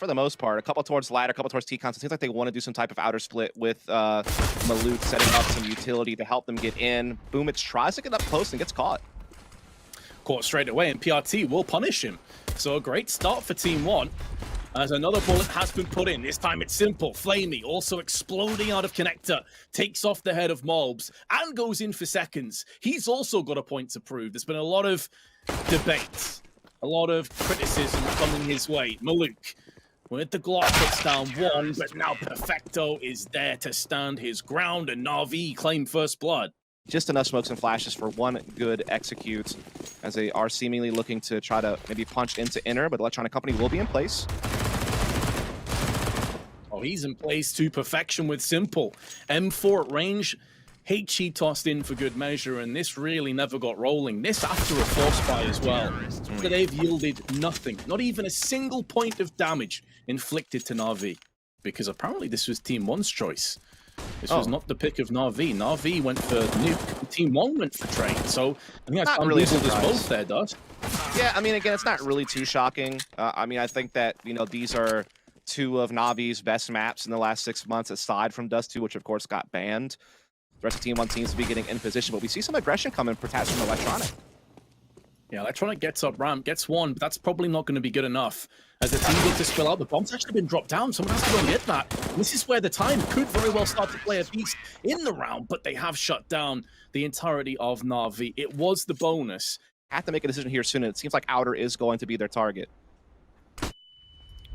for the most part. A couple towards ladder, a couple towards T-Cons. It seems like they want to do some type of outer split with Maluk setting up some utility to help them get in. Boomich tries to get up close and gets caught. Caught straight away, and PRT will punish him. So a great start for Team 1. As another bullet has been put in. This time it's simple. Flamey also exploding out of connector. Takes off the head of Mobs and goes in for seconds. He's also got a point to prove. There's been a lot of debate, a lot of criticism coming his way. Maluk with the Glock puts down one, but now Perfecto is there to stand his ground, and NaVi claim first blood. Just enough smokes and flashes for one good execute, as they are seemingly looking to try to maybe punch into inner, but Electronic Company will be in place. Oh, he's in place to perfection with Simple. M4 at range. HE tossed in for good measure, and this really never got rolling. This after a force buy as well. So they've yielded nothing. Not even a single point of damage inflicted to NaVi. Because apparently this was Team 1's choice. This was not the pick of NaVi. NaVi went for nuke. Team 1 went for trade. So I think that's really unreasonable as both there, Dust. Yeah, I mean, again, it's not really too shocking. I mean, I think that, you know, these are two of NaVi's best maps in the last 6 months, aside from Dust 2, which of course got banned. The rest of Team 1 seems to be getting in position, but we see some aggression coming, perhaps from Electronic. Yeah, Electronic gets up ramp, gets one, but that's probably not going to be good enough. As the team gets to spill out, the bomb's actually been dropped down. Someone has to go and get that. And this is where the time could very well start to play a piece in the round, but they have shut down the entirety of NaVi. It was the bonus. Have to make a decision here soon, and it seems like Outer is going to be their target.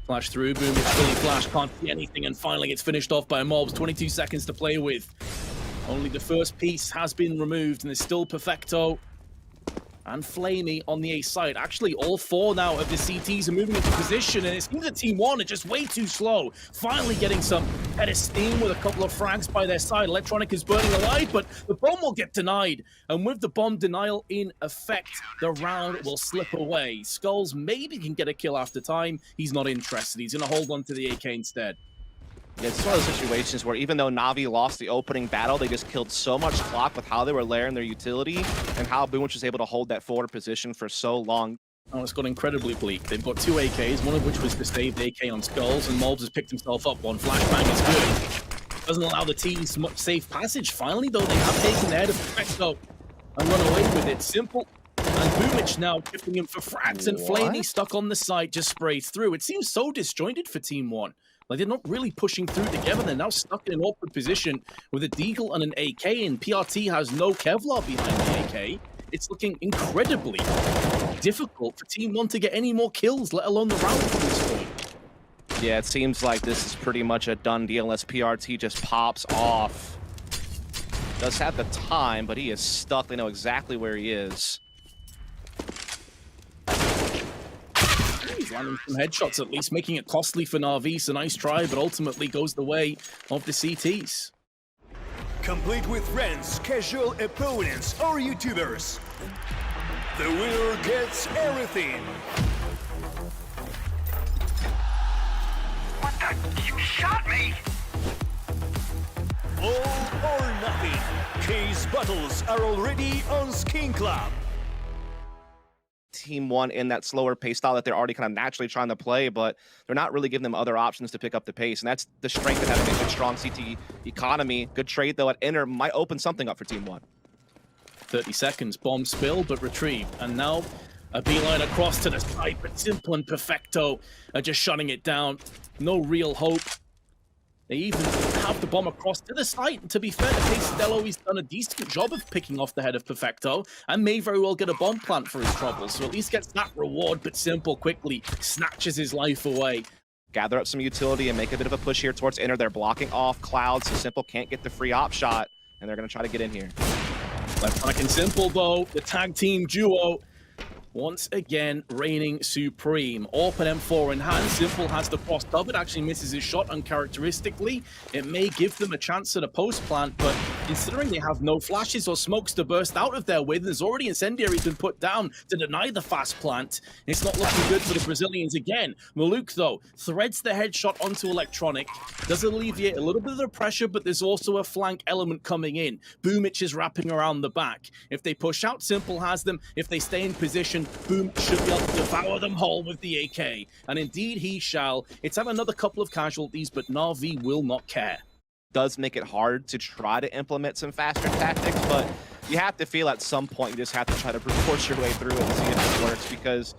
Flash through, boom, it's fully flash, can't see anything, and finally it's finished off by Mobs. 22 seconds to play with. Only the first piece has been removed, and there's still Perfecto and Flamey on the A side. Actually, all four now of the CTs are moving into position, and it seems that Team 1 are just way too slow. Finally getting some head of steam with a couple of frags by their side. Electronic is burning alive, but the bomb will get denied. And with the bomb denial in effect, the round will slip away. Skulls maybe can get a kill after time. He's not interested. He's going to hold on to the AK instead. Yeah, it's one of those situations where even though NaVi lost the opening battle, they just killed so much clock with how they were layering their utility and how Boomich was able to hold that forward position for so long. Oh, it's got incredibly bleak. They've got two AKs, one of which was the saved AK on Skulls, and Mobs has picked himself up. One flashbang is good. Doesn't allow the teams much safe passage. Finally, though, they have taken the head of Perfecto and run away with it. Simple. And Boomich now gifting him for frags, and Flamey stuck on the side just sprays through. It seems so disjointed for Team 1. Like, they're not really pushing through together. They're now stuck in an awkward position with a Deagle and an AK, and PRT has no Kevlar behind the AK. It's looking incredibly difficult for Team 1 to get any more kills, let alone the round at this point. Yeah, it seems like this is pretty much a done deal unless PRT just pops off. Does have the time, but he is stuck. They know exactly where he is. He's landing some headshots, at least making it costly for NaVi. So nice try, but ultimately goes the way of the CTs. Complete with friends, casual opponents, or YouTubers. The winner gets everything. What the? You shot me! All or nothing. Case battles are already on Skin Club. Team 1 in that slower pace style that they're already kind of naturally trying to play, but they're not really giving them other options to pick up the pace, and that's the strength of having a good, strong CT economy. Good trade, though, at inner might open something up for Team 1. 30 seconds, bomb spill, but retrieved. And now a beeline across to the side, but Simple and Perfecto are just shutting it down. No real hope. They even have the bomb across to the site. And to be fair to Castello, he's done a decent job of picking off the head of Perfecto and may very well get a bomb plant for his trouble. So at least gets that reward, but Simple quickly snatches his life away. Gather up some utility and make a bit of a push here towards inner. They're blocking off Cloud, so Simple can't get the free op shot, and they're going to try to get in here. Electronic and Simple, though, the tag team duo, once again reigning supreme. AWP and M4 in hand. Simple has the cross covered, actually misses his shot uncharacteristically. It may give them a chance at a post plant, but considering they have no flashes or smokes to burst out of there with. There's already incendiaries been put down to deny the fast plant. It's not looking good for the Brazilians again. Maluk, though, threads the headshot onto Electronic. Does alleviate a little bit of the pressure, but there's also a flank element coming in. Boomich is wrapping around the back. If they push out, Simple has them. If they stay in position, Boom should be able to devour them whole with the AK. And indeed he shall. It's had another couple of casualties, but NaVi will not care. Does make it hard to try to implement some faster tactics, but you have to feel at some point you just have to try to force your way through it and see if it works, because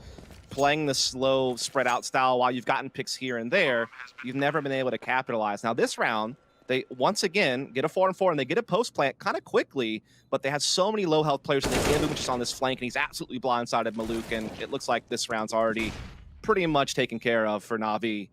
playing the slow spread out style while you've gotten picks here and there, you've never been able to capitalize. Now this round, they once again get a 4-4 and they get a post plant kind of quickly, but they have so many low health players and they get him just on this flank and he's absolutely blindsided Maluk, and it looks like this round's already pretty much taken care of for NaVi.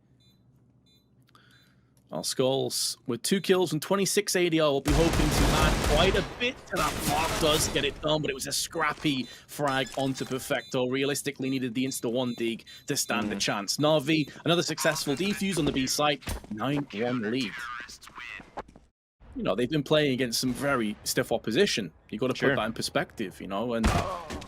Well, Skulls, with 2 kills and 26 ADR, will be hoping to add quite a bit to that. Mark does get it done, but it was a scrappy frag onto Perfecto. Realistically needed the insta-1 dig to stand a chance. NaVi, another successful defuse on the B site, 9-1 lead. You know, they've been playing against some very stiff opposition. You got to put that in perspective, you know. And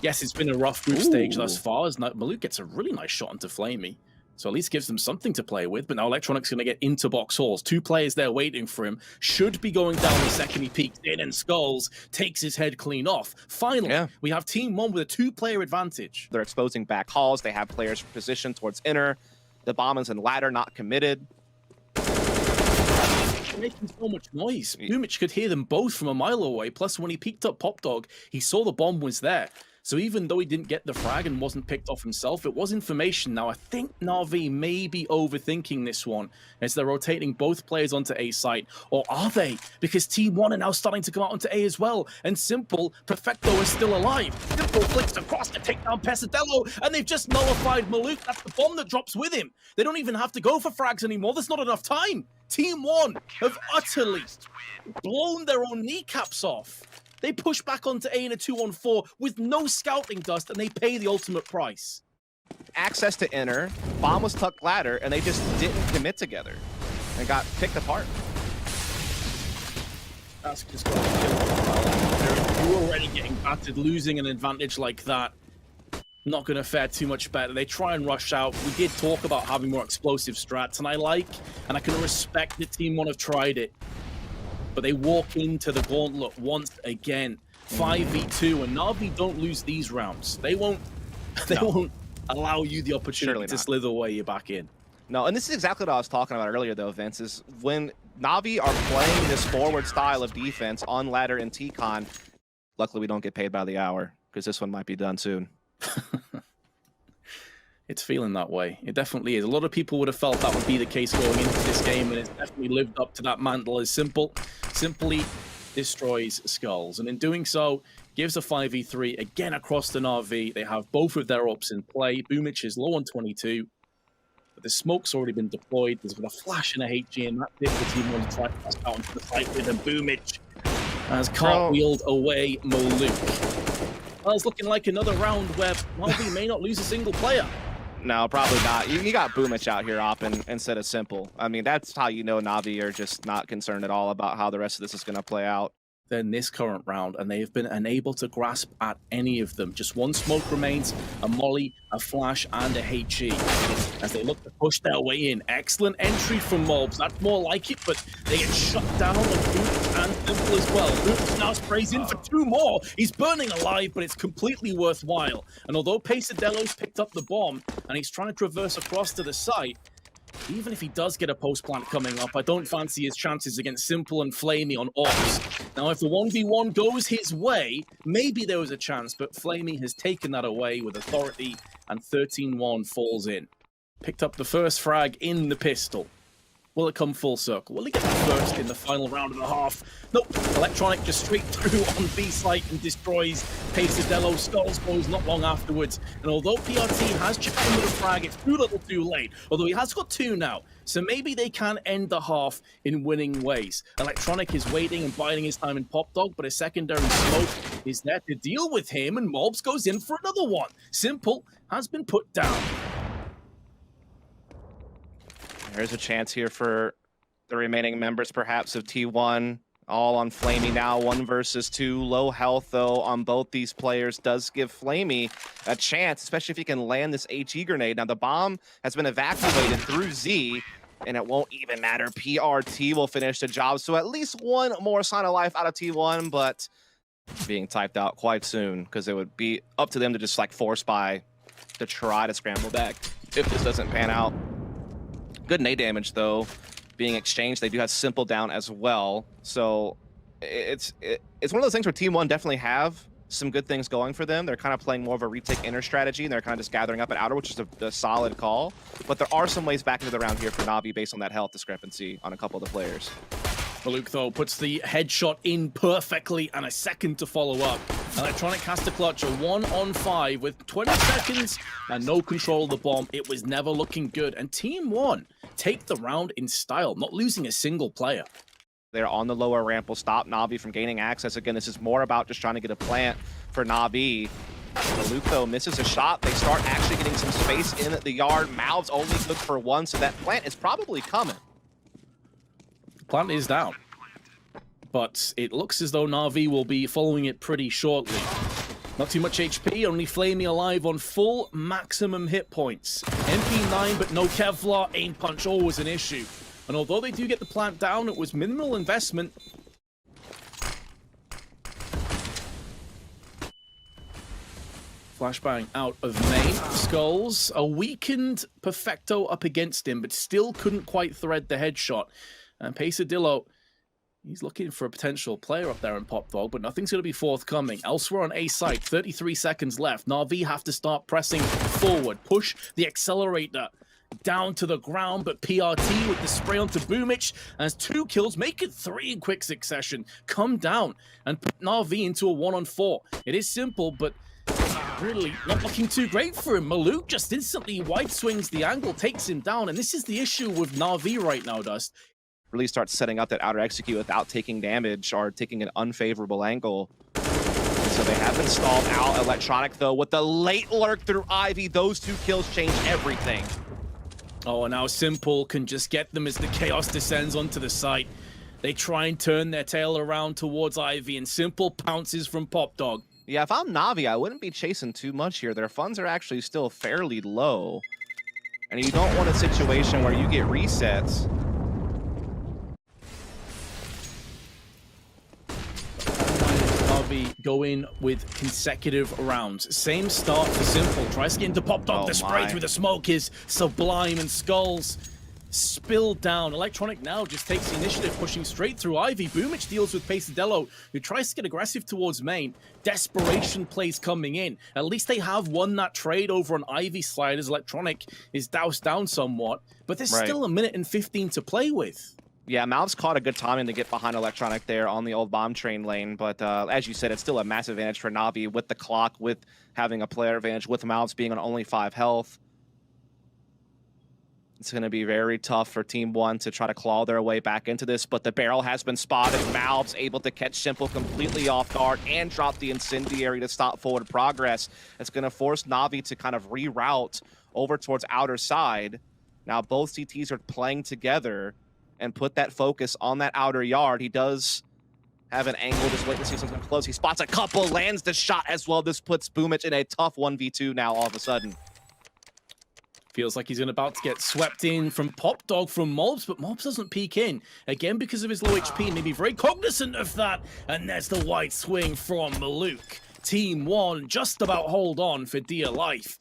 yes, it's been a rough group stage thus far, as Maluk gets a really nice shot into Flamey. So at least gives them something to play with. But now Electronic's going to get into box halls. 2 players there waiting for him. Should be going down the second he peeks in, and Skulls takes his head clean off. Finally, we have Team 1 with a 2-player advantage. They're exposing back halls. They have players positioned towards inner. The bombers and ladder not committed. They're making so much noise. Boomich could hear them both from a mile away. Plus, when he peeked up Pop Dog, he saw the bomb was there. So even though he didn't get the frag and wasn't picked off himself, it was information. Now, I think NaVi may be overthinking this one as they're rotating both players onto A site. Or are they? Because Team 1 are now starting to come out onto A as well. And Simple, Perfecto is still alive. Simple flicks across to take down Pesadello, and they've just nullified Maluk. That's the bomb that drops with him. They don't even have to go for frags anymore. There's not enough time. Team 1 have utterly blown their own kneecaps off. They push back onto A in a 2-on-4 with no scouting dust, and they pay the ultimate price. Access to inner, bomb was tucked ladder, and they just didn't commit together and got picked apart. That's just got to kill them. You're already getting battered, losing an advantage like that. Not going to fare too much better. They try and rush out. We did talk about having more explosive strats, and I can respect that Team 1 have tried it. But they walk into the gauntlet once again. 5v2, and NaVi don't lose these rounds. They won't allow you the opportunity to slither away you back in. No, and this is exactly what I was talking about earlier, though, Vince, is when NaVi are playing this forward style of defense on ladder and T-Con, luckily we don't get paid by the hour, because this one might be done soon. It's feeling that way. It definitely is. A lot of people would have felt that would be the case going into this game, and it's definitely lived up to that mantle as simply destroys Skulls. And in doing so, gives a 5v3 again across the NaVi. They have both of their ops in play. Boomich is low on 22, but the smoke's already been deployed. There's been a flash and a HG, and that's it for Team 1 to try to pass out onto the site with, and Boomich has cartwheeled away Maluk. Well, it's looking like another round where NaVi may not lose a single player. No, probably not. You got Boomich out here opping instead of Simple. I mean, that's how you know NaVi are just not concerned at all about how the rest of this is going to play out. Than this current round, and they have been unable to grasp at any of them. Just one smoke remains, a molly, a flash, and a HE. As they look to push their way in. Excellent entry from Mobs. That's more like it, but they get shut down with Boomich and Simple as well. Boomich now sprays in for 2 more. He's burning alive, but it's completely worthwhile. And although Pesadello's picked up the bomb, and he's trying to traverse across to the site, even if he does get a post plant coming up, I don't fancy his chances against Simple and Flamey on ops. Now, if the 1v1 goes his way, maybe there was a chance, but Flamey has taken that away with authority, and 13-1 falls in. Picked up the first frag in the pistol. Will it come full circle? Will he get the first in the final round and a half? Nope. Electronic just straight through on B site and destroys Pesadello. Skulls goes not long afterwards. And although PRT has chipped in with a frag, it's too little too late. Although he has got 2 now. So maybe they can end the half in winning ways. Electronic is waiting and biding his time in Pop Dog, but a secondary smoke is there to deal with him, and Mobs goes in for another one. Simple has been put down. There's a chance here for the remaining members, perhaps, of T1. All on Flamey now, 1 versus 2. Low health, though, on both these players does give Flamey a chance, especially if he can land this HE grenade. Now, the bomb has been evacuated through Z, and it won't even matter. PRT will finish the job, so at least 1 more sign of life out of T1, but being typed out quite soon, because it would be up to them to just, like, force buy to try to scramble back if this doesn't pan out. Good nade damage, though, being exchanged. They do have Simple down as well, so it's one of those things where Team 1 definitely have some good things going for them. They're kind of playing more of a retake inner strategy, and they're kind of just gathering up at outer, which is a solid call. But there are some ways back into the round here for NaVi based on that health discrepancy on a couple of the players. Maluk, though, puts the headshot in perfectly and a second to follow up. Electronic has to clutch a 1-on-5 with 20 seconds and no control of the bomb. It was never looking good. And Team 1 take the round in style, not losing a single player. They're on the lower ramp will stop NaVi from gaining access. Again, this is more about just trying to get a plant for NaVi. Maluk, though, misses a shot. They start actually getting some space in the yard. Mouths only good for 1, so that plant is probably coming. Plant is down, but it looks as though NaVi will be following it pretty shortly. Not too much HP, only Flamey alive on full maximum hit points. MP9, but no Kevlar. Aim punch always an issue. And although they do get the plant down, it was minimal investment. Flashbang out of main. Skulls, a weakened Perfecto up against him, but still couldn't quite thread the headshot. And Pesadillo, he's looking for a potential player up there in Pop Dog, but nothing's going to be forthcoming. Elsewhere on A site, 33 seconds left. NaVi have to start pressing forward. Push the accelerator down to the ground, but PRT with the spray onto Boomich has 2 kills, make it 3 in quick succession. Come down and put NaVi into a 1-on-4. It is simple, but really not looking too great for him. Maluk just instantly wide swings the angle, takes him down, and this is the issue with NaVi right now, Dust. Really start setting up that outer execute without taking damage or taking an unfavorable angle. So they have been stalled out. Electronic, though, with the late lurk through Ivy, those 2 kills change everything. Oh, and now Simple can just get them as the chaos descends onto the site. They try and turn their tail around towards Ivy, and Simple pounces from Pop Dog. Yeah, if I'm NaVi, I wouldn't be chasing too much here. Their funds are actually still fairly low. And you don't want a situation where you get resets. NaVi go in with consecutive rounds. Same start for Simple. Tries to get into Pop Dog. The spray through the smoke is sublime, and Skulls spilled down. Electronic now just takes the initiative, pushing straight through Ivy. Boomich deals with Pesadillo, who tries to get aggressive towards main. Desperation plays coming in. At least they have won that trade over on Ivy slide as Electronic is doused down somewhat, but there's still a minute and 15 to play with. Yeah, Mouths caught a good timing to get behind Electronic there on the old bomb train lane, but as you said, it's still a massive advantage for NaVi with the clock, with having a player advantage, with Mouths being on only 5 health. It's going to be very tough for Team 1 to try to claw their way back into this, but the barrel has been spotted. Mouths able to catch Simple completely off guard and drop the incendiary to stop forward progress. It's going to force NaVi to kind of reroute over towards outer side. Now both CTs are playing together and put that focus on that outer yard. He does have an angle, just waiting to see something close. He spots a couple, lands the shot as well. This puts Boomich in a tough 1v2 now all of a sudden. Feels like he's about to get swept in from Pop Dog from Mobs, but Mobs doesn't peek in. Again, because of his low HP, maybe very cognizant of that. And there's the wide swing from Maluk. Team 1 just about hold on for dear life.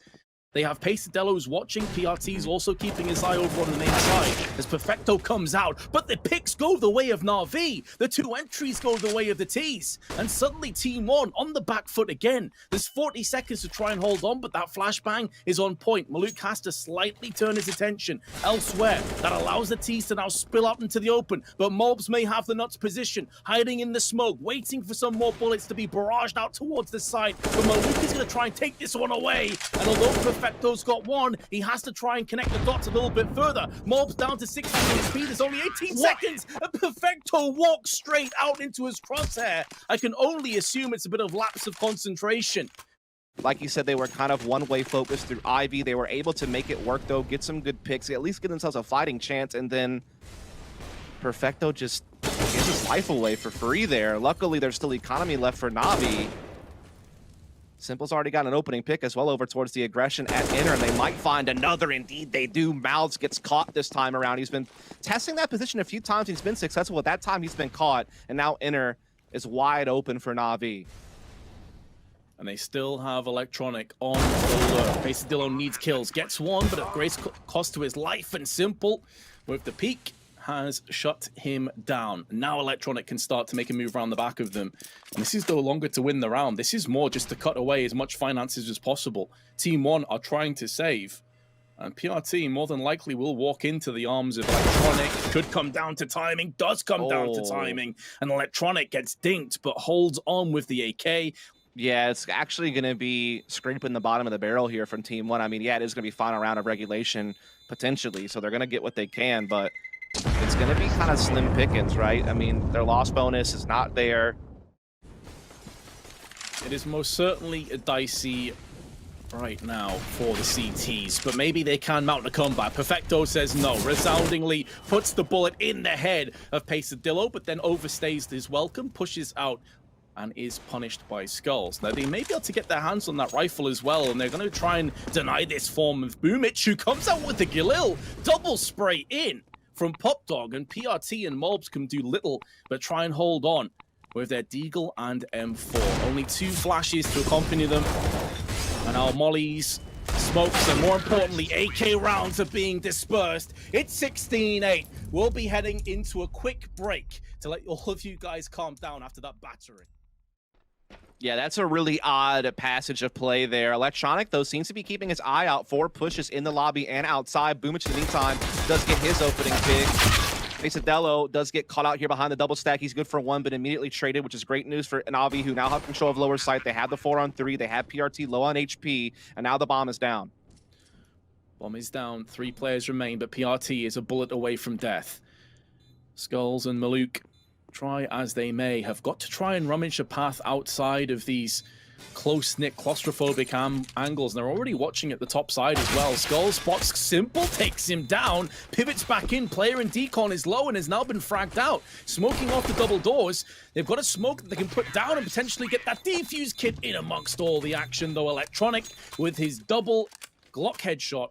They have Pesadillo's watching. PRT's also keeping his eye over on the main side as Perfecto comes out. But the picks go the way of NaVi. The 2 entries go the way of the T's. And suddenly Team 1 on the back foot again. There's 40 seconds to try and hold on, but that flashbang is on point. Maluk has to slightly turn his attention elsewhere. That allows the T's to now spill out into the open. But Mobs may have the nuts position, hiding in the smoke, waiting for some more bullets to be barraged out towards the side. But Maluk is going to try and take this one away. And although Perfecto's got 1, he has to try and connect the dots a little bit further. Mobs down to 60 HP, there's only 18 seconds, and Perfecto walks straight out into his crosshair. I can only assume it's a bit of lapse of concentration. Like you said, they were kind of one-way focused through Ivy. They were able to make it work, though, get some good picks, at least give themselves a fighting chance, and then Perfecto just Gives his life away for free there. Luckily, there's still economy left for NaVi. Simple's already got an opening pick as well over towards the aggression at inner, and they might find another. Indeed, they do. Mouths gets caught this time around. He's been testing that position a few times. He's been successful. At that time, he's been caught, and now inner is wide open for NaVi. And they still have Electronic on the lure. Pesadillo needs kills, gets one, but at great cost to his life, and Simple, with the peak, has shut him down. Now Electronic can start to make a move around the back of them. And this is no longer to win the round. This is more just to cut away as much finances as possible. Team 1 are trying to save. And PRT more than likely will walk into the arms of Electronic. Could come down to timing, does come down to timing. And Electronic gets dinked, but holds on with the AK. Yeah, it's actually going to be scraping the bottom of the barrel here from Team 1. I mean, yeah, it is going to be final round of regulation, potentially. So they're going to get what they can, but it's going to be kind of slim pickings, right? I mean, their loss bonus is not there. It is most certainly a dicey right now for the CTs, but maybe they can mount a comeback. Perfecto says no, resoundingly puts the bullet in the head of Pesadillo, but then overstays his welcome, pushes out, and is punished by Skulls. Now, they may be able to get their hands on that rifle as well, and they're going to try and deny this form of Boomich, who comes out with the Galil. Double spray in from Pop Dog, and PRT and Mobs can do little but try and hold on with their Deagle and M4. Only 2 flashes to accompany them, and our mollies, smokes, and more importantly, AK rounds are being dispersed. It's 16-8. We'll be heading into a quick break to let all of you guys calm down after that battering. Yeah, that's a really odd passage of play there. Electronic, though, seems to be keeping his eye out for pushes in the lobby and outside. Boomich, in the meantime, does get his opening pick. Pesadillo does get caught out here behind the double stack. He's good for 1, but immediately traded, which is great news for NaVi, who now have control of lower site. They have the 4-on-3. They have PRT low on HP, and now the bomb is down. Bomb is down. 3 players remain, but PRT is a bullet away from death. Skulls and Maluk, try as they may, have got to try and rummage a path outside of these close-knit claustrophobic angles, and they're already watching at the top side as well. Skull spots Simple, takes him down, pivots back in. Player in decon is low and has now been fragged out. Smoking off the double doors. They've got a smoke that they can put down and potentially get that defuse kit in amongst all the action, though. Electronic with his double Glock headshot.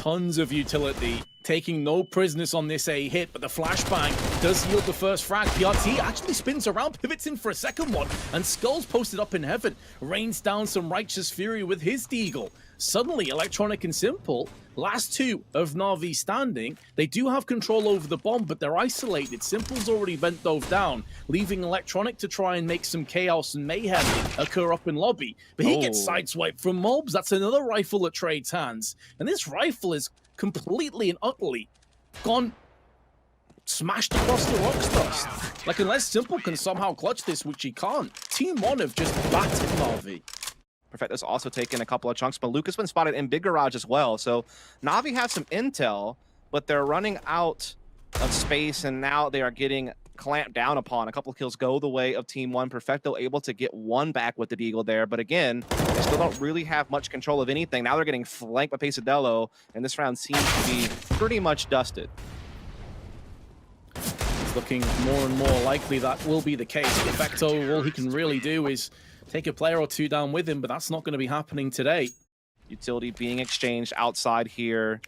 Tons of utility, taking no prisoners on this A hit, but the flashbang does yield the first frag. PRT actually spins around, pivots in for a second one, and Skulls posted up in heaven, rains down some righteous fury with his Deagle. Suddenly, Electronic and Simple, last 2 of NaVi standing, they do have control over the bomb, but they're isolated. Simple's already bent dove down, leaving Electronic to try and make some chaos and mayhem occur up in lobby. But he gets sideswiped from Mobs. That's another rifle that trades hands. And this rifle is completely and utterly gone smashed across the rocks dust. Like, unless Simple can somehow clutch this, which he can't, Team 1 have just battered NaVi. Perfecto's also taken a couple of chunks, but Luke has been spotted in Big Garage as well. So NaVi has some intel, but they're running out of space, and now they are getting clamped down upon. A couple of kills go the way of Team 1. Perfecto able to get 1 back with the Deagle there, but again, they still don't really have much control of anything. Now they're getting flanked by Pesadillo, and this round seems to be pretty much dusted. It's looking more and more likely that will be the case. Perfecto, all he can really do is take a player or 2 down with him, but that's not going to be happening today. Utility being exchanged outside here,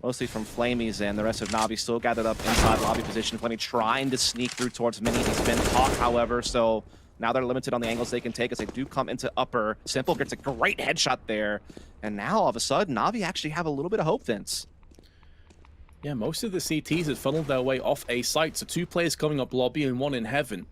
mostly from Flamey's end. The rest of NaVi still gathered up inside lobby position. Flamey trying to sneak through towards Mini. He's been caught, however, so now they're limited on the angles they can take as they do come into upper. Simple gets a great headshot there, and now all of a sudden, NaVi actually have a little bit of hope, Vince. Yeah, most of the CTs have funneled their way off A site, so 2 players coming up lobby and 1 in heaven.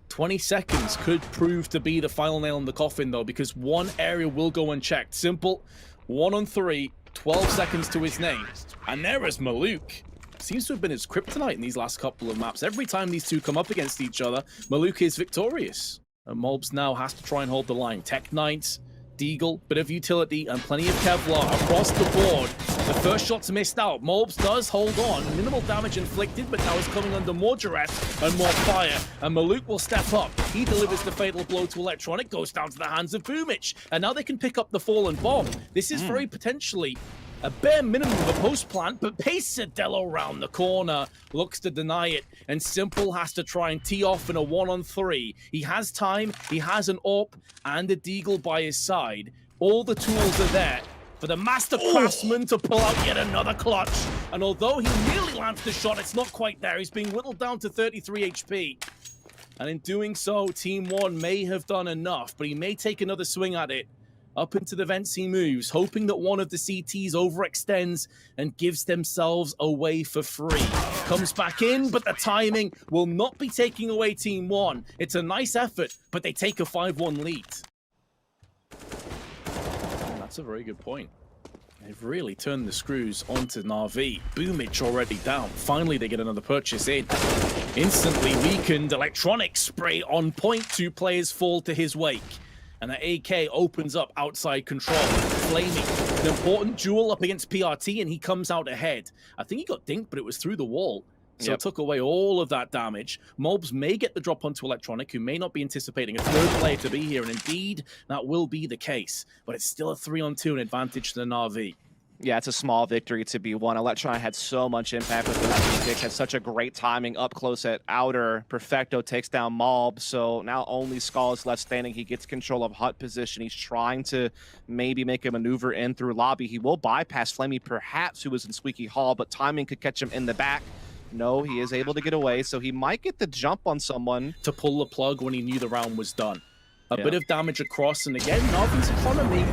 20 seconds could prove to be the final nail in the coffin, though, because 1 area will go unchecked. Simple, 1-on-3, 12 seconds to his name. And there is Maluk. Seems to have been his kryptonite in these last couple of maps. Every time these 2 come up against each other, Maluk is victorious. And Mobs now has to try and hold the line. Tech Knights, Deagle, bit of utility, and plenty of Kevlar across the board. The first shot's missed out. Mobs does hold on. Minimal damage inflicted, but now is coming under more duress and more fire. And Maluk will step up. He delivers the fatal blow to Electronic, goes down to the hands of Boomich. And now they can pick up the fallen bomb. This is very potentially a bare minimum of a post plant, but Pesadillo round the corner looks to deny it, and Simple has to try and tee off in a 1-on-3. He has time, he has an AWP and a Deagle by his side. All the tools are there for the master craftsman to pull out yet another clutch. And although he nearly lands the shot, it's not quite there. He's being whittled down to 33 HP. And in doing so, Team 1 may have done enough, but he may take another swing at it. Up into the vents he moves, hoping that one of the CTs overextends and gives themselves away for free. Comes back in, but the timing will not be taking away Team 1. It's a nice effort, but they take a 5-1 lead. That's a very good point. They've really turned the screws onto NaVi. Boomich already down. Finally, they get another purchase in. Instantly weakened, Electronic spray on point. 2 players fall to his wake. And the AK opens up outside control. Flamey, an important duel up against PRT, and he comes out ahead. I think he got dinked, but it was through the wall. So it took away all of that damage. Mobs may get the drop onto Electronic, who may not be anticipating a third player to be here, and indeed, that will be the case. But it's still a 3-on-2 and advantage to the NaVi. Yeah, it's a small victory to be won. Electronic had so much impact with those picks, had such a great timing up close at outer. Perfecto takes down Malb, so now only Skull is left standing. He gets control of hut position. He's trying to maybe make a maneuver in through lobby. He will bypass Flamey, perhaps, who was in Squeaky Hall, but timing could catch him in the back. No, he is able to get away, so he might get the jump on someone. To pull the plug when he knew the round was done. A bit of damage across, and again, NaVi's economy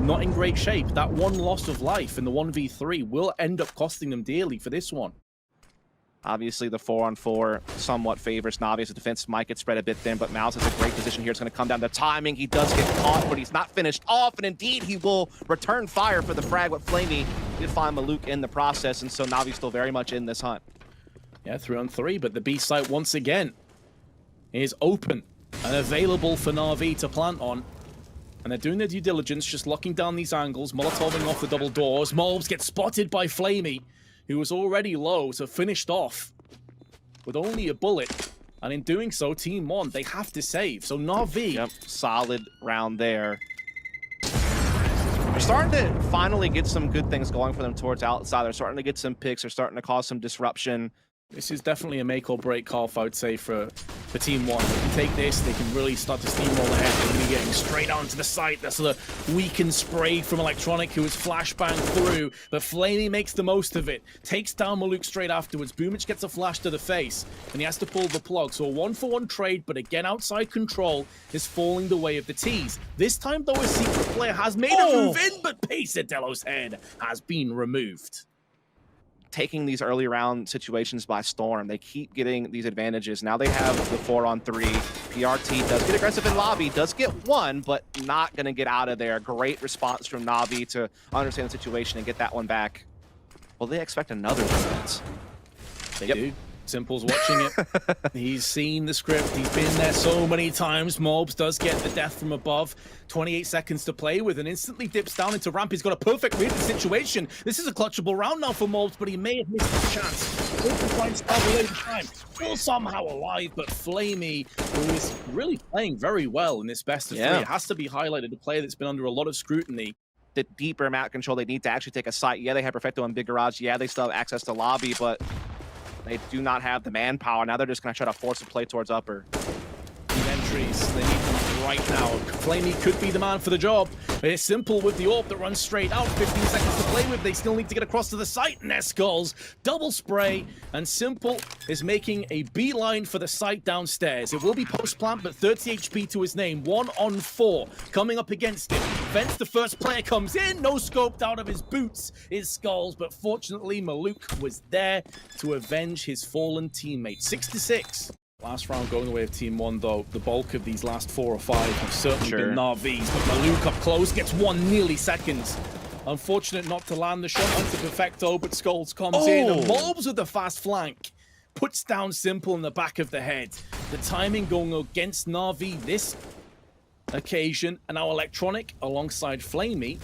not in great shape. That one loss of life in the 1v3 will end up costing them dearly for this one. Obviously, the 4-on-4 somewhat favors NaVi. The defense might get spread a bit thin, but Mouse has a great position here. It's going to come down to timing. He does get caught, but he's not finished off, and indeed, he will return fire for the frag with Flamey. He did find Maluk in the process, and so NaVi's still very much in this hunt. Yeah, 3-on-3, but the B site once again is open and available for NaVi to plant on. And they're doing their due diligence, just locking down these angles, Molotoving off the double doors. Malbs gets spotted by Flamey, who was already low, so finished off with only a bullet. And in doing so, Team 1, they have to save. So NaVi... Yep, solid round there. They're starting to finally get some good things going for them towards outside. They're starting to get some picks. They're starting to cause some disruption. This is definitely a make or break call, I would say, for Team 1. They can take this, they can really start to steamroll ahead. They're going to be getting straight onto the site. That's the weakened spray from Electronic, who is flashbang through. But Flamey makes the most of it. Takes down Maluk straight afterwards. Boomich gets a flash to the face, and he has to pull the plug. So a 1-for-1 trade, but again, outside control is falling the way of the T's. This time, though, a secret player has made a move in, but Pesadillo's head has been removed. Taking these early round situations by storm. They keep getting these advantages. Now they have the 4-on-3. PRT does get aggressive in lobby, does get one, but not going to get out of there. Great response from NaVi to understand the situation and get that one back. Well, they expect another defense. They do. Simple's watching it. He's seen the script. He's been there so many times. Malbs does get the death from above. 28 seconds to play with and instantly dips down into ramp. He's got a perfect read of the situation. This is a clutchable round now for Malbs, but he may have missed his chance. Open trying to start away the time. Still somehow alive, but Flamey, who is really playing very well in this best of three. It has to be highlighted, a player that's been under a lot of scrutiny. The deeper map control, they need to actually take a site. Yeah, they have Perfecto and Big Garage. Yeah, they still have access to lobby, but they do not have the manpower. Now they're just going to try to force a play towards upper. Entries, they need them right now. Flamey could be the man for the job. It's Simple with the AWP that runs straight out. 15 seconds to play with. They still need to get across to the site. And their skulls. Double spray. And Simple is making a beeline for the site downstairs. It will be post-plant, but 30 HP to his name. 1-on-4 coming up against him. Vents, the first player comes in. No scoped out of his boots is Skulls. But fortunately, Maluk was there to avenge his fallen teammate. 6-6. Last round going the way of Team 1, though. The bulk of these last 4 or 5 have certainly been NaVi's, but Maluk up close gets one nearly seconds. Unfortunate not to land the shot onto Perfecto, but Skulls comes in, and Malbs with the fast flank puts down Simple in the back of the head. The timing going against NaVi this occasion, and now Electronic alongside Flamey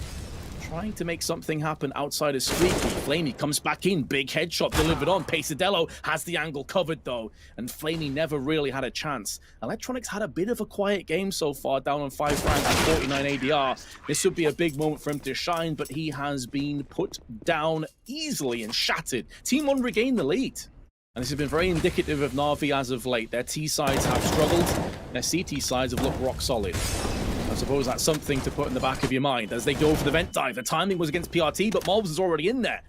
trying to make something happen outside of Squeaky. Flamey comes back in, big headshot delivered on. Pesadillo has the angle covered though, and Flamey never really had a chance. Electronics had a bit of a quiet game so far, down on 5 frags and 49 ADR. This would be a big moment for him to shine, but he has been put down easily and shattered. Team 1 regained the lead. And this has been very indicative of NaVi as of late. Their T sides have struggled, their CT sides have looked rock solid. I suppose that's something to put in the back of your mind as they go for the vent dive. The timing was against PRT, but Mobs is already in there.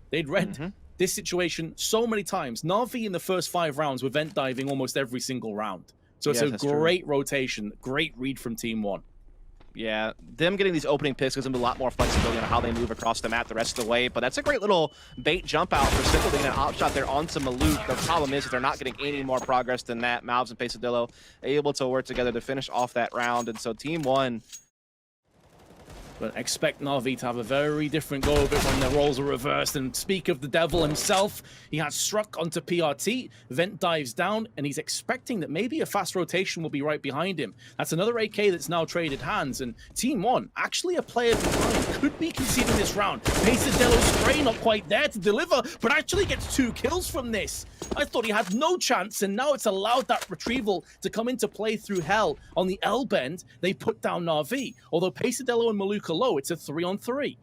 They'd read this situation so many times. NaVi in the first 5 rounds were vent diving almost every single round. So it's a great rotation, great read from Team 1. Yeah, them getting these opening picks gives them a lot more flexibility on how they move across the map the rest of the way, but that's a great little bait jump out for Simple getting an op shot there onto Maluk. The problem is that they're not getting any more progress than that. Malvs and Pesadillo able to work together to finish off that round, and so Team 1... But expect NaVi to have a very different go of it when their roles are reversed. And speak of the devil himself, he has struck onto PRT, vent dives down, and he's expecting that maybe a fast rotation will be right behind him. That's another AK that's now traded hands, and Team 1, actually a player behind, could be conceding this round. Pesadillo's spray not quite there to deliver, but actually gets 2 kills from this. I thought he had no chance, and now it's allowed that retrieval to come into play through hell. On the L bend, they put down NaVi. Although Pesadillo and Maluk low, it's a 3-on-3.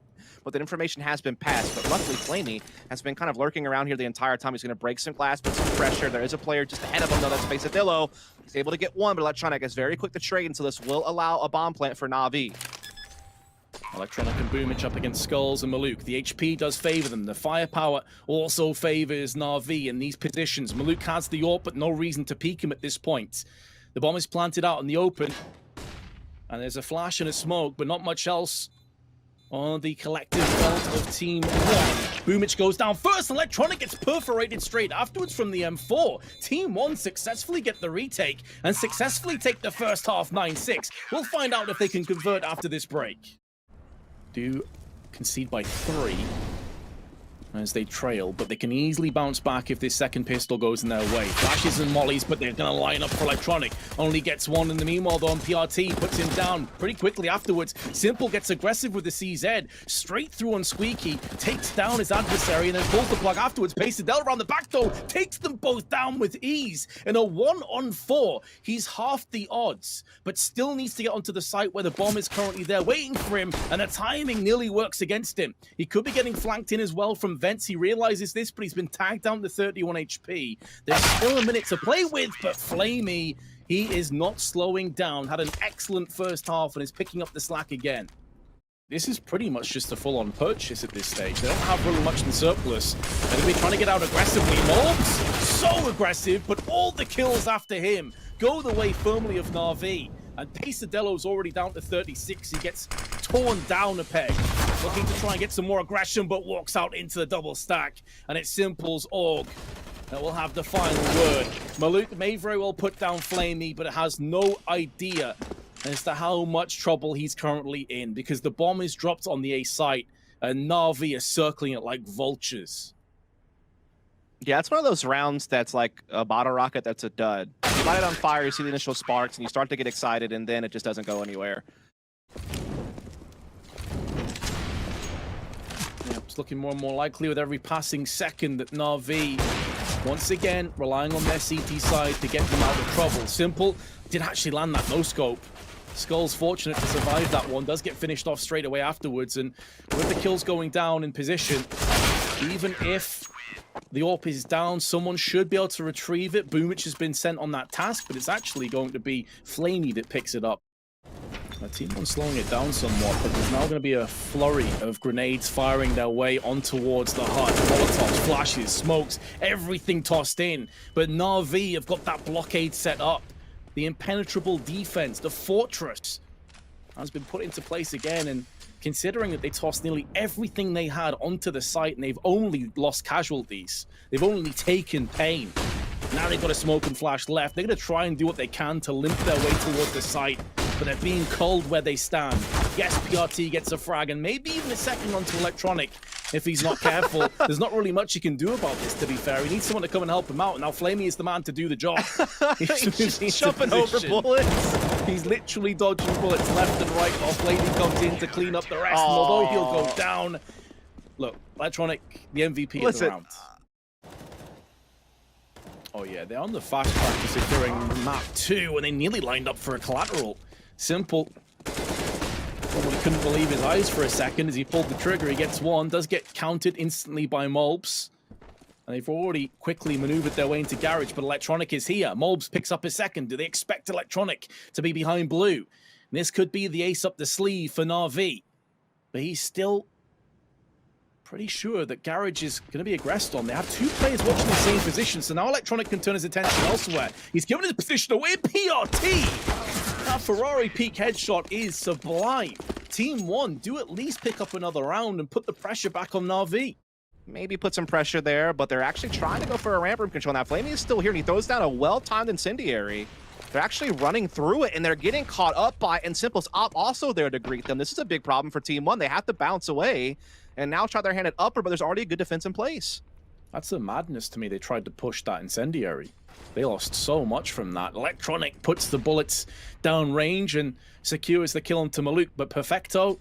But that information has been passed, but luckily Flamey has been kind of lurking around here the entire time. He's going to break some glass, put some pressure. There is a player just ahead of him, though. That's Pesadillo. He's able to get one, but Electronic is very quick to trade, and so this will allow a bomb plant for NaVi. Electronic and Boomich up against Skulls and Maluk. The HP does favor them. The firepower also favors NaVi in these positions. Maluk has the AWP, but no reason to peek him at this point. The bomb is planted out in the open, and there's a flash and a smoke, but not much else on the collective belt of Team 1. Boomich goes down first. Electronic gets perforated straight afterwards from the M4. Team 1 successfully get the retake and successfully take the first half 9-6. We'll find out if they can convert after this break. Do concede by 3 as they trail, but they can easily bounce back if this second pistol goes in their way. Flashes and mollies, but they're going to line up for Electronic. Only gets 1 in the meanwhile, though, on PRT. Puts him down pretty quickly afterwards. Simple gets aggressive with the CZ. Straight through on Squeaky. Takes down his adversary and then pulls the plug afterwards. Pesadillo around the back, though. Takes them both down with ease. In a 1-on-4, he's half the odds, but still needs to get onto the site where the bomb is currently there waiting for him, and the timing nearly works against him. He could be getting flanked in as well from vents. He realizes this, but he's been tagged down to 31 HP. There's still a minute to play with, but Flamey, he is not slowing down. Had an excellent first half and is picking up the slack again. This is pretty much just a full-on purchase at this stage. They don't have really much in surplus. They're going to be trying to get out aggressively. Mobs, so aggressive, but all the kills after him go the way firmly of NaVi. And Pesadillo's already down to 36. He gets torn down a peg. Looking to try and get some more aggression, but walks out into the double stack. And it's Simple's AUG that will have the final word. Maluk may very well put down Flamey, but it has no idea as to how much trouble he's currently in, because the bomb is dropped on the A site, and NaVi is circling it like vultures. Yeah, it's one of those rounds that's like a bottle rocket that's a dud. You light it on fire, you see the initial sparks, and you start to get excited, and then it just doesn't go anywhere. Yeah, it's looking more and more likely with every passing second that NaVi, once again, relying on their CT side to get them out of trouble. Simple did actually land that no-scope. Skull's fortunate to survive that one, does get finished off straight away afterwards, and with the kills going down in position, even if the AWP is down, someone should be able to retrieve it. Boomich has been sent on that task, but it's actually going to be Flamey that picks it up. Team 1 slowing it down somewhat, but there's now going to be a flurry of grenades firing their way on towards the hut. Molotovs, flashes, smokes, everything tossed in. But NaVi have got that blockade set up. The impenetrable defense, the fortress, has been put into place again, and considering that they tossed nearly everything they had onto the site and they've only lost casualties, they've only taken pain. Now they've got a smoke and flash left. They're going to try and do what they can to limp their way towards the site, but they're being culled where they stand. Yes, PRT gets a frag, and maybe even a second onto Electronic if he's not careful. There's not really much he can do about this, to be fair. He needs someone to come and help him out. Now Flamey is the man to do the job. He's jumping over bullets. He's literally dodging bullets left and right while Flamey comes in to clean up the rest. And although he'll go down, look, Electronic, the MVP of the round. Oh yeah, they're on the fast track for securing map 2, and they nearly lined up for a collateral. Simple. Probably couldn't believe his eyes for a second as he pulled the trigger. He gets one, does get counted instantly by Molbs. And they've already quickly maneuvered their way into Garage, but Electronic is here. Molbs picks up his second. Do they expect Electronic to be behind Blue? And this could be the ace up the sleeve for NaVi. But he's still pretty sure that Garage is going to be aggressed on. They have 2 players watching the same position, so now Electronic can turn his attention elsewhere. He's given his position away. PRT! That Ferrari peak headshot is sublime. Team 1 do at least pick up another round and put the pressure back on NaVi. Maybe put some pressure there, but they're actually trying to go for a ramp room control. Now, Flamey is still here, and he throws down a well-timed incendiary. They're actually running through it, and they're getting caught up by, and Simple's op also there to greet them. This is a big problem for Team 1. They have to bounce away and now try their hand at upper, but there's already a good defense in place. That's a madness to me. They tried to push that incendiary. They lost so much from that. Electronic puts the bullets down range and secures the kill onto Maluk, but Perfecto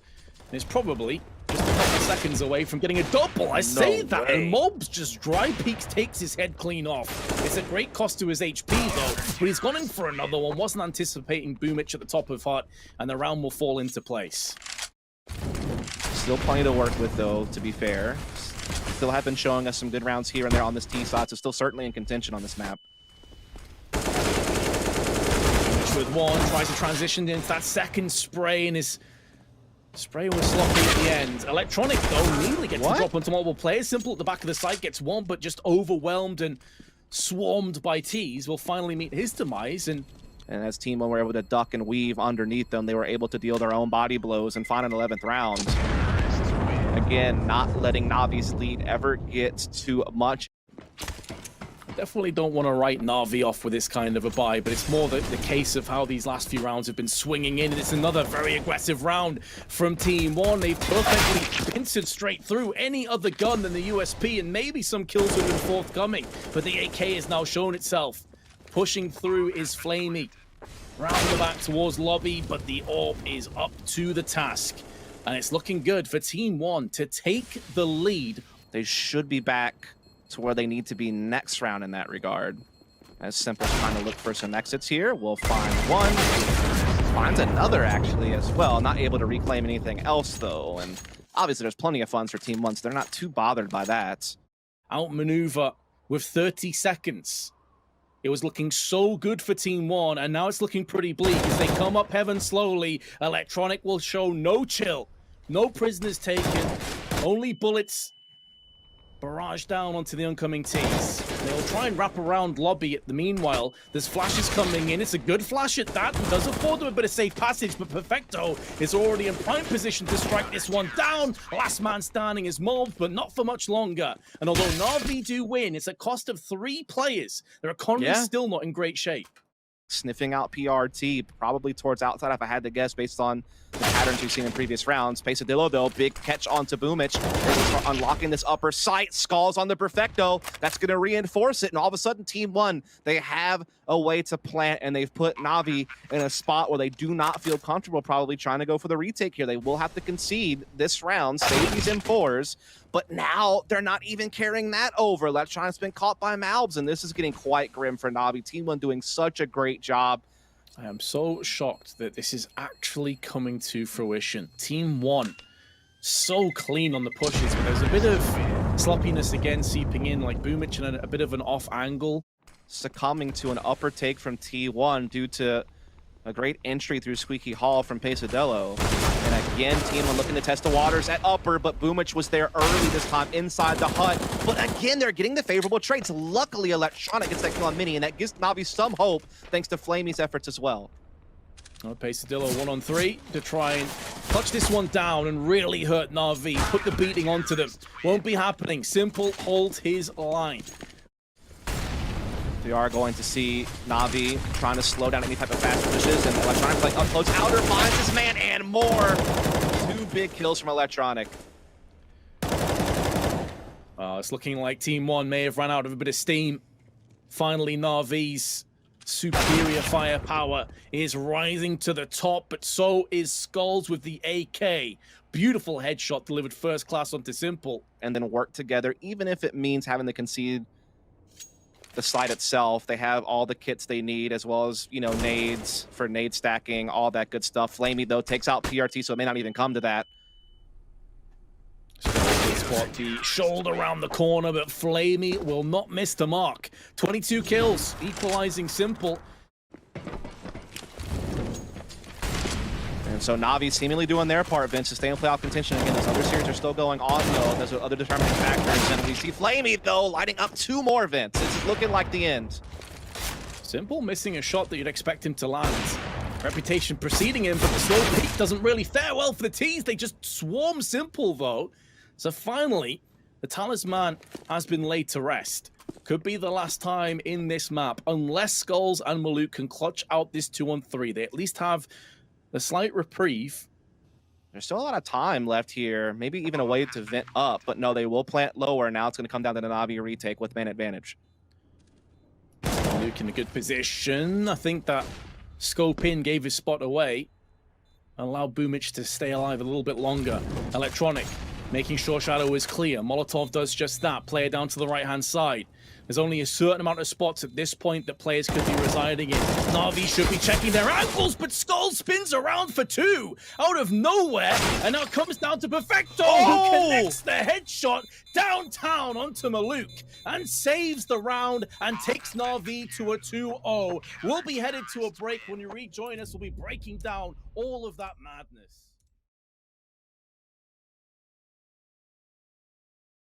is probably just a couple seconds away from getting a double. I say that, and Mobs just dry peaks, takes his head clean off. It's a great cost to his HP though, but he's gone in for another one. Wasn't anticipating Boomich at the top of Hut, and the round will fall into place. Still plenty to work with though, to be fair. Still have been showing us some good rounds here and there on this T side, so still certainly in contention on this map. With one, tries to transition into that second spray, and his spray was sloppy at the end. Electronic, though, nearly gets to drop onto multiple players. Simple at the back of the site gets one, but just overwhelmed and swarmed by T's will finally meet his demise. And as Team 1 were able to duck and weave underneath them, they were able to deal their own body blows and find an 11th round. Again, not letting NaVi's lead ever get too much. Definitely don't want to write NaVi off with this kind of a buy, but it's more the case of how these last few rounds have been swinging in, and it's another very aggressive round from Team 1. They've perfectly pincered straight through any other gun than the USP, and maybe some kills would have been forthcoming, but the AK has now shown itself. Pushing through is Flamey. Round the back towards lobby, but the AWP is up to the task. And it's looking good for Team 1 to take the lead. They should be back to where they need to be next round in that regard. As Simple trying to look for some exits here. We'll find one. Finds another, actually, as well. Not able to reclaim anything else, though. And obviously, there's plenty of funds for Team 1, so they're not too bothered by that. Outmaneuver with 30 seconds. It was looking so good for Team 1, and now it's looking pretty bleak as they come up heaven slowly. Electronic will show no chill. No prisoners taken. Only bullets barrage down onto the oncoming T's. They'll try and wrap around lobby at the meanwhile. There's flashes coming in. It's a good flash at that. It does afford them a bit of safe passage, but Perfecto is already in prime position to strike this one down. Last man standing is mobbed, but not for much longer. And although NaVi do win, it's a cost of 3 players. Their economy is still not in great shape. Sniffing out PRT, probably towards outside if I had to guess based on the patterns we've seen in previous rounds. Pesadillo, though, big catch onto Boomich. Unlocking this upper site. Skulls on the Perfecto. That's going to reinforce it. And all of a sudden, Team 1, they have a way to plant, and they've put NaVi in a spot where they do not feel comfortable probably trying to go for the retake here. They will have to concede this round, save these M4s. But now they're not even carrying that over. Electronic's been caught by Malbs, and this is getting quite grim for NaVi. Team 1 doing such a great job. I am so shocked that this is actually coming to fruition. Team 1, so clean on the pushes, but there's a bit of sloppiness again seeping in, like Boomich and a bit of an off angle. Succumbing to an upper take from T1 due to a great entry through Squeaky Hall from Pesadillo. And again, Team 1 looking to test the waters at upper, but Boomich was there early this time inside the hut. But again, they're getting the favorable trades. Luckily, Electronic gets that kill on Mini, and that gives NaVi some hope thanks to Flamey's efforts as well. Pesadillo 1-on-3 to try and clutch this one down and really hurt NaVi. Put the beating onto them. Won't be happening. Simple holds his line. We are going to see NaVi trying to slow down any type of fast pushes, and Electronic like up close. Outer finds this man and more. 2 big kills from Electronic. It's looking like Team 1 may have run out of a bit of steam. Finally, NaVi's superior firepower is rising to the top, but so is Skulls with the AK. Beautiful headshot delivered first class onto Simple. And then work together, even if it means having to concede the site itself. They have all the kits they need, as well as, you know, nades for nade stacking, all that good stuff. Flamey, though, takes out PRT, so it may not even come to that. Spot the shoulder around the corner, but Flamey will not miss the mark. 22 kills, equalizing Simple. And so Navi seemingly doing their part, Vince, to stay in playoff contention. Again, those other series are still going on, though. There's other determining factors. And we see Flamey, though, lighting up 2 more, Vince. It's looking like the end. Simple missing a shot that you'd expect him to land. Reputation preceding him, but the slow peak doesn't really fare well for the T's. They just swarm Simple, though. So finally, the talisman has been laid to rest. Could be the last time in this map, unless Skulls and Maluk can clutch out this 2-on-3. They at least have a slight reprieve. There's still a lot of time left here. Maybe even a way to vent up, but no, they will plant lower. Now it's going to come down to the Navi retake with man advantage. Maluk in a good position. I think that scope in gave his spot away. Allowed Boomich to stay alive a little bit longer. Electronic making sure Shadow is clear. Molotov does just that. Player down to the right-hand side. There's only a certain amount of spots at this point that players could be residing in. NaVi should be checking their angles, but Skull spins around for 2 out of nowhere, and now it comes down to Perfecto, who connects the headshot downtown onto Maluk and saves the round and takes NaVi to a 2-0. We'll be headed to a break. When you rejoin us, we'll be breaking down all of that madness.